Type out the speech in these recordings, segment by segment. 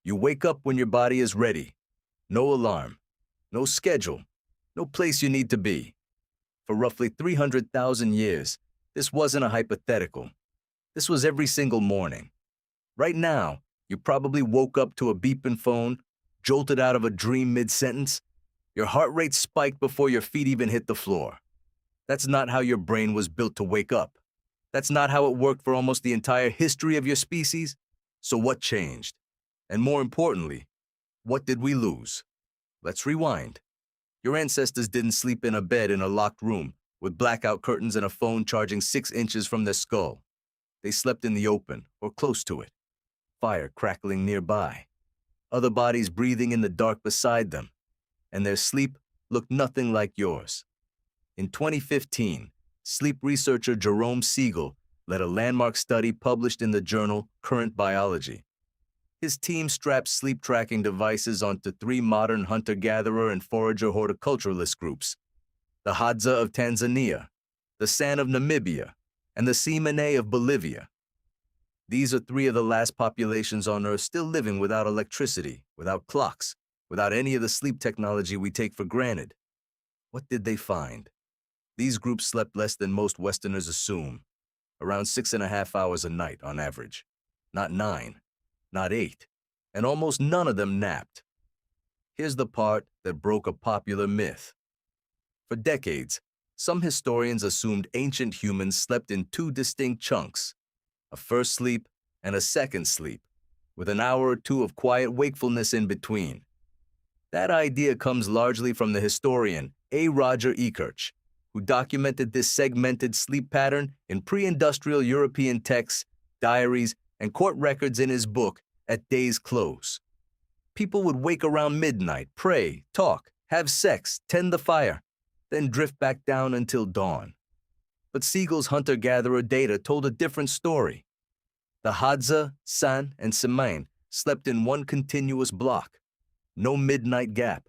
You wake up when your body is ready. No alarm, no schedule, no place you need to be. For roughly 300,000 years, this wasn't a hypothetical. This was every single morning. Right now, you probably woke up to a beeping phone, jolted out of a dream mid-sentence. Your heart rate spiked before your feet even hit the floor. That's not how your brain was built to wake up. That's not how it worked for almost the entire history of your species. So what changed? And more importantly, what did we lose? Let's rewind. Your ancestors didn't sleep in a bed in a locked room with blackout curtains and a phone charging 6 inches from their skull. They slept in the open or close to it, fire crackling nearby, other bodies breathing in the dark beside them, and their sleep looked nothing like yours. In 2015, sleep researcher Jerome Siegel led a landmark study published in the journal Current Biology. His team strapped sleep tracking devices onto 3 modern hunter-gatherer and forager horticulturalist groups, the Hadza of Tanzania, the San of Namibia, and the Tsimane of Bolivia. These are 3 of the last populations on Earth still living without electricity, without clocks, without any of the sleep technology we take for granted. What did they find? These groups slept less than most Westerners assume, around 6.5 hours a night on average, not 9. Not 8, and almost none of them napped. Here's the part that broke a popular myth. For decades, some historians assumed ancient humans slept in 2 distinct chunks, a first sleep and a second sleep, with an hour or 2 of quiet wakefulness in between. That idea comes largely from the historian A. Roger Ekirch, who documented this segmented sleep pattern in pre-industrial European texts, diaries, and court records in his book, At Day's Close. People would wake around midnight, pray, talk, have sex, tend the fire, then drift back down until dawn. But Siegel's hunter-gatherer data told a different story. The Hadza, San, and Tsimane slept in one continuous block. No midnight gap.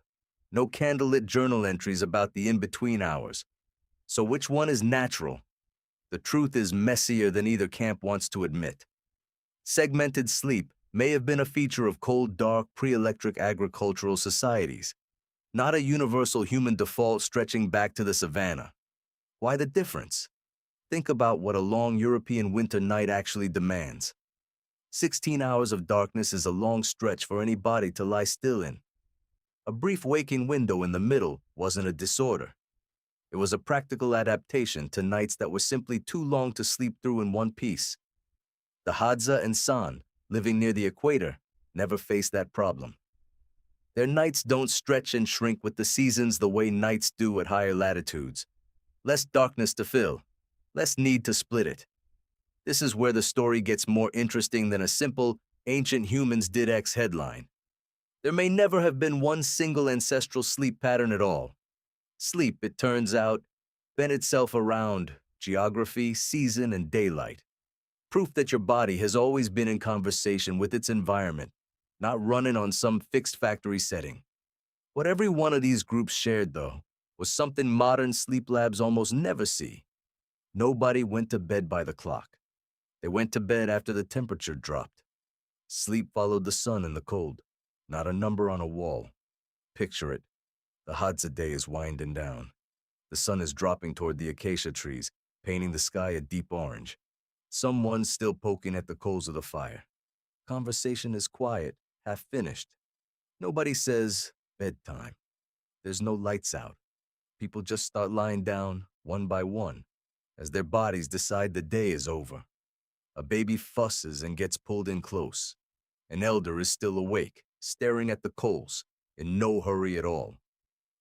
No candlelit journal entries about the in-between hours. So which one is natural? The truth is messier than either camp wants to admit. Segmented sleep may have been a feature of cold, dark, pre-electric agricultural societies, not a universal human default stretching back to the savannah. Why the difference? Think about what a long European winter night actually demands. 16 hours of darkness is a long stretch for any body to lie still in. A brief waking window in the middle wasn't a disorder. It was a practical adaptation to nights that were simply too long to sleep through in one piece. The Hadza and San, living near the equator, never faced that problem. Their nights don't stretch and shrink with the seasons the way nights do at higher latitudes. Less darkness to fill, less need to split it. This is where the story gets more interesting than a simple, ancient humans did X headline. There may never have been one single ancestral sleep pattern at all. Sleep, it turns out, bent itself around geography, season, and daylight. Proof that your body has always been in conversation with its environment, not running on some fixed factory setting. What every one of these groups shared, though, was something modern sleep labs almost never see. Nobody went to bed by the clock. They went to bed after the temperature dropped. Sleep followed the sun in the cold, not a number on a wall. Picture it. The Hadza day is winding down. The sun is dropping toward the acacia trees, painting the sky a deep orange. Someone's still poking at the coals of the fire. Conversation is quiet, half finished. Nobody says, bedtime. There's no lights out. People just start lying down, one by one, as their bodies decide the day is over. A baby fusses and gets pulled in close. An elder is still awake, staring at the coals, in no hurry at all.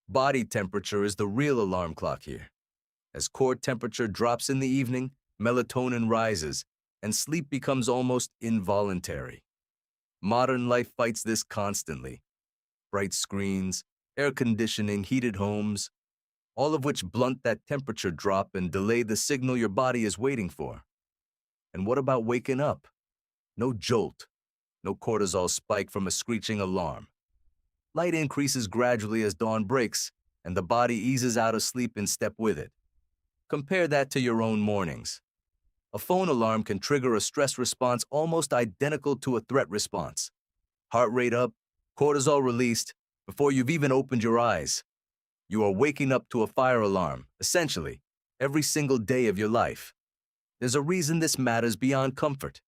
Body temperature is the real alarm clock here. As core temperature drops in the evening, melatonin rises, and sleep becomes almost involuntary. Modern life fights this constantly. Bright screens, air conditioning, heated homes, all of which blunt that temperature drop and delay the signal your body is waiting for. And what about waking up? No jolt, no cortisol spike from a screeching alarm. Light increases gradually as dawn breaks, and the body eases out of sleep in step with it. Compare that to your own mornings. A phone alarm can trigger a stress response almost identical to a threat response. Heart rate up, cortisol released before you've even opened your eyes. You are waking up to a fire alarm, essentially, every single day of your life. There's a reason this matters beyond comfort.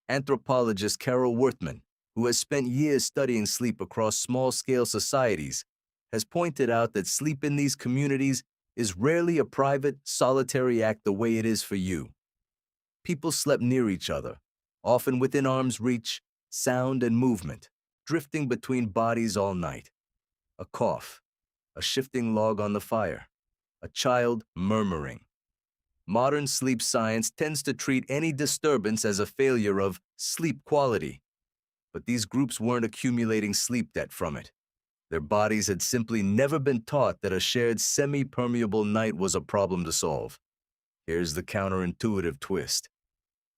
Anthropologist Carol Worthman, who has spent years studying sleep across small-scale societies, has pointed out that sleep in these communities is rarely a private, solitary act the way it is for you. People slept near each other, often within arm's reach, sound and movement, drifting between bodies all night. A cough, a shifting log on the fire, a child murmuring. Modern sleep science tends to treat any disturbance as a failure of sleep quality. But these groups weren't accumulating sleep debt from it. Their bodies had simply never been taught that a shared semi-permeable night was a problem to solve. Here's the counterintuitive twist.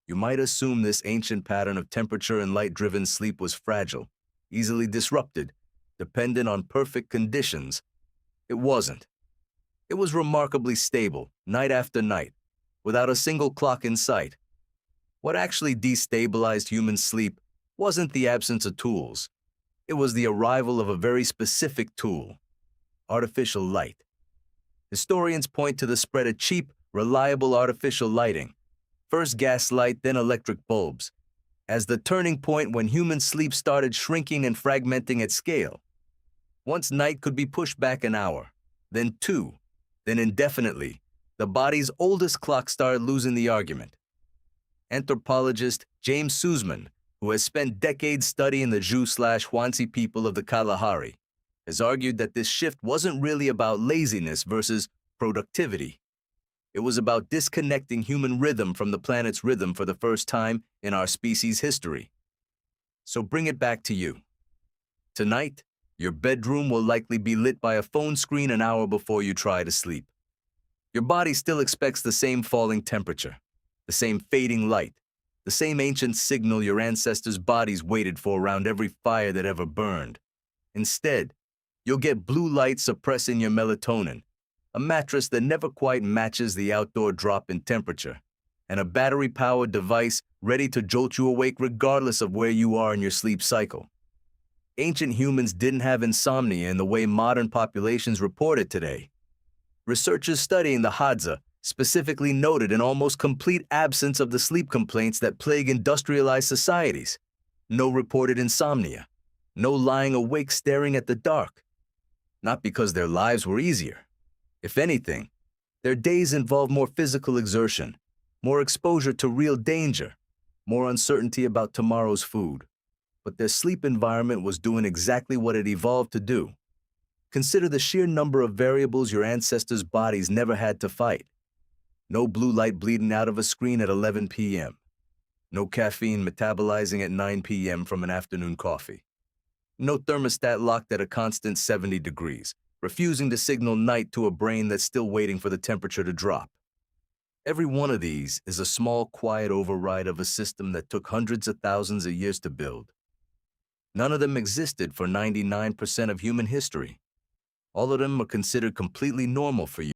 You might assume this ancient pattern of temperature and light-driven sleep was fragile, easily disrupted, dependent on perfect conditions. It wasn't. It was remarkably stable, night after night, without a single clock in sight. What actually destabilized human sleep wasn't the absence of tools. It was the arrival of a very specific tool: artificial light. Historians point to the spread of cheap, reliable artificial lighting, first gaslight, then electric bulbs, as the turning point when human sleep started shrinking and fragmenting at scale. Once night could be pushed back an hour, then two, then indefinitely, the body's oldest clock started losing the argument. Anthropologist James Sussman, who has spent decades studying the Zhou/Huansi people of the Kalahari, has argued that this shift wasn't really about laziness versus productivity. It was about disconnecting human rhythm from the planet's rhythm for the first time in our species' history. So bring it back to you. Tonight, your bedroom will likely be lit by a phone screen an hour before you try to sleep. Your body still expects the same falling temperature, the same fading light, the same ancient signal your ancestors' bodies waited for around every fire that ever burned. Instead, you'll get blue light suppressing your melatonin, a mattress that never quite matches the outdoor drop in temperature, and a battery-powered device ready to jolt you awake regardless of where you are in your sleep cycle. Ancient humans didn't have insomnia in the way modern populations report it today. Researchers studying the Hadza specifically noted an almost complete absence of the sleep complaints that plague industrialized societies. No reported insomnia, no lying awake staring at the dark. Not because their lives were easier. If anything, their days involved more physical exertion, more exposure to real danger, more uncertainty about tomorrow's food. But their sleep environment was doing exactly what it evolved to do. Consider the sheer number of variables your ancestors' bodies never had to fight. No blue light bleeding out of a screen at 11 p.m. No caffeine metabolizing at 9 p.m. from an afternoon coffee. No thermostat locked at a constant 70 degrees, refusing to signal night to a brain that's still waiting for the temperature to drop. Every one of these is a small, quiet override of a system that took hundreds of thousands of years to build. None of them existed for 99% of human history. All of them are considered completely normal for you.